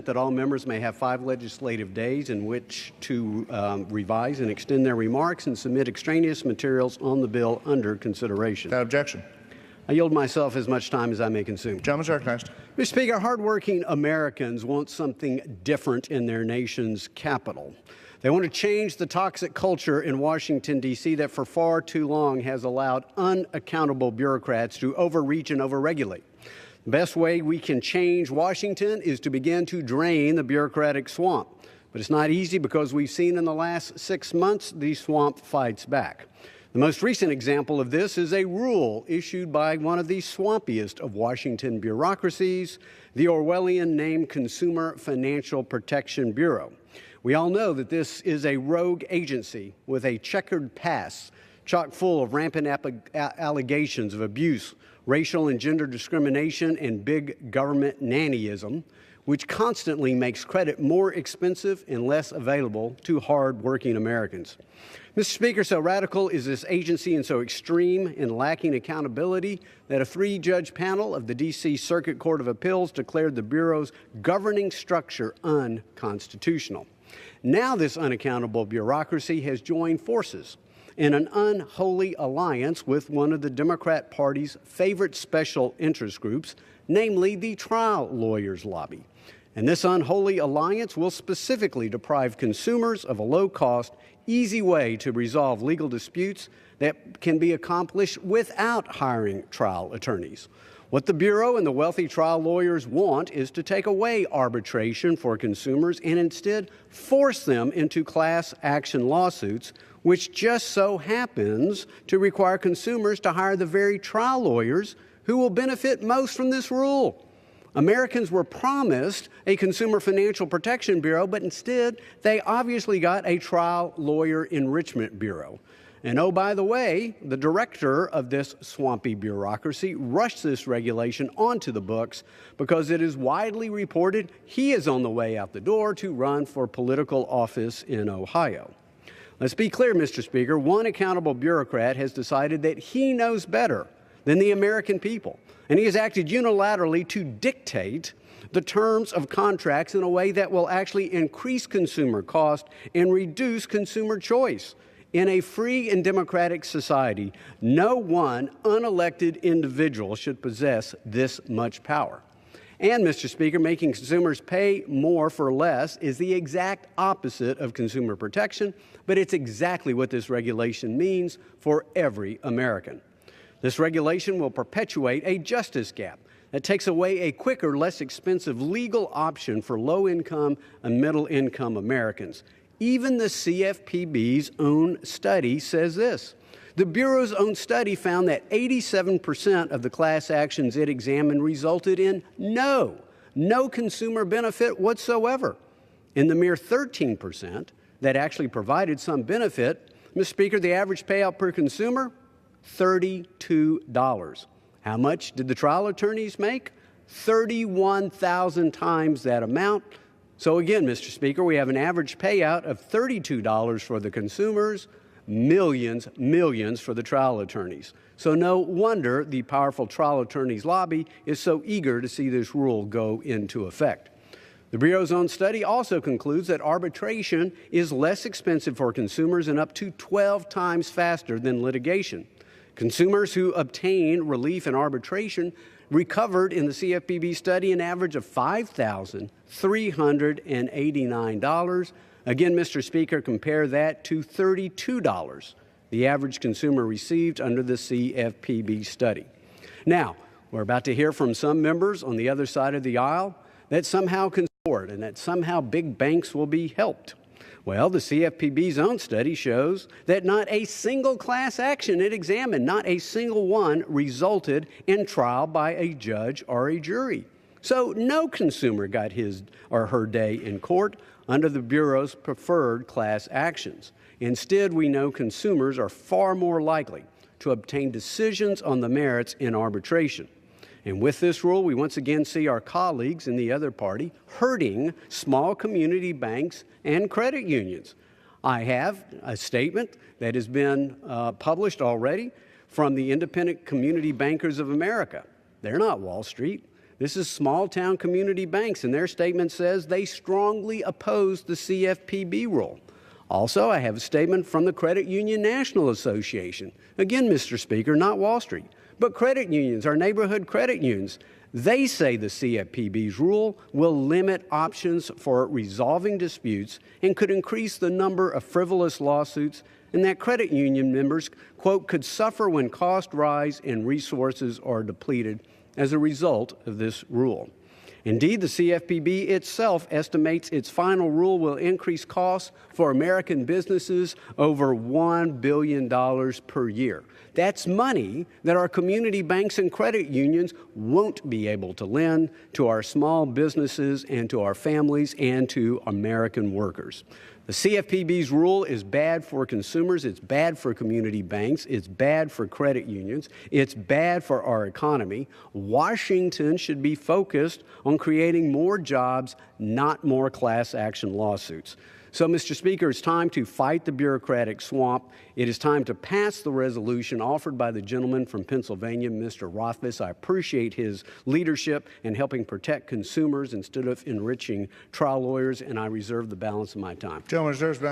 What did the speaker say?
that all members may have 5 legislative days in which to revise and extend their remarks and submit extraneous materials on the bill under consideration. Without objection. I yield myself as much time as I may consume. Gentleman is recognized. Mr. Speaker, hardworking Americans want something different in their nation's capital. They want to change the toxic culture in Washington, D.C. that for far too long has allowed unaccountable bureaucrats to overreach and overregulate. The best way we can change Washington is to begin to drain the bureaucratic swamp. But it's not easy because we've seen in the last 6 months the swamp fights back. The most recent example of this is a rule issued by one of the swampiest of Washington bureaucracies, the Orwellian named Consumer Financial Protection Bureau. We all know that this is a rogue agency with a checkered past, chock full of rampant allegations of abuse, racial and gender discrimination, and big government nannyism, which constantly makes credit more expensive and less available to hard-working Americans. Mr. Speaker, so radical is this agency and so extreme and lacking accountability that a 3-judge panel of the D.C. Circuit Court of Appeals declared the Bureau's governing structure unconstitutional. Now this unaccountable bureaucracy has joined forces in an unholy alliance with one of the Democrat Party's favorite special interest groups, namely the trial lawyers' lobby. And this unholy alliance will specifically deprive consumers of a low-cost, easy way to resolve legal disputes that can be accomplished without hiring trial attorneys. What the Bureau and the wealthy trial lawyers want is to take away arbitration for consumers and instead force them into class action lawsuits, which just so happens to require consumers to hire the very trial lawyers who will benefit most from this rule. Americans were promised a Consumer Financial Protection Bureau, but instead they obviously got a trial lawyer enrichment bureau. And oh, by the way, the director of this swampy bureaucracy rushed this regulation onto the books because it is widely reported he is on the way out the door to run for political office in Ohio. Let's be clear, Mr. Speaker, one accountable bureaucrat has decided that he knows better than the American people, and he has acted unilaterally to dictate the terms of contracts in a way that will actually increase consumer cost and reduce consumer choice. In a free and democratic society, no one unelected individual should possess this much power. And, Mr. Speaker, making consumers pay more for less is the exact opposite of consumer protection, but it's exactly what this regulation means for every American. This regulation will perpetuate a justice gap that takes away a quicker, less expensive legal option for low-income and middle-income Americans. Even the CFPB's own study says this. The Bureau's own study found that 87% of the class actions it examined resulted in no consumer benefit whatsoever. In the mere 13% that actually provided some benefit, Mr. Speaker, the average payout per consumer, $32. How much did the trial attorneys make? 31,000 times that amount. So again, Mr. Speaker, we have an average payout of $32 for the consumers, millions for the trial attorneys. So no wonder the powerful trial attorneys lobby is so eager to see this rule go into effect. The Bureau's own study also concludes that arbitration is less expensive for consumers and up to 12 times faster than litigation. Consumers who obtain relief in arbitration recovered in the CFPB study an average of $5,389. Again, Mr. Speaker, compare that to $32 the average consumer received under the CFPB study. Now, we're about to hear from some members on the other side of the aisle that somehow can support and that somehow big banks will be helped. Well, the CFPB's own study shows that not a single class action it examined, not a single one, resulted in trial by a judge or a jury. So no consumer got his or her day in court under the Bureau's preferred class actions. Instead, we know consumers are far more likely to obtain decisions on the merits in arbitration. And with this rule, we once again see our colleagues in the other party hurting small community banks and credit unions. I have a statement that has been published already from the Independent Community Bankers of America. They're not Wall Street. This is small-town community banks, and their statement says they strongly oppose the CFPB rule. Also, I have a statement from the Credit Union National Association. Again, Mr. Speaker, not Wall Street, but credit unions, our neighborhood credit unions. They say the CFPB's rule will limit options for resolving disputes and could increase the number of frivolous lawsuits, and that credit union members, quote, could suffer when costs rise and resources are depleted as a result of this rule. Indeed, the CFPB itself estimates its final rule will increase costs for American businesses over $1 billion per year. That's money that our community banks and credit unions won't be able to lend to our small businesses and to our families and to American workers. The CFPB's rule is bad for consumers, it's bad for community banks, it's bad for credit unions, it's bad for our economy. Washington should be focused on creating more jobs, not more class action lawsuits. So, Mr. Speaker, it's time to fight the bureaucratic swamp. It is time to pass the resolution offered by the gentleman from Pennsylvania, Mr. Rothfuss. I appreciate his leadership in helping protect consumers instead of enriching trial lawyers, and I reserve the balance of my time. Gentleman reserves balance.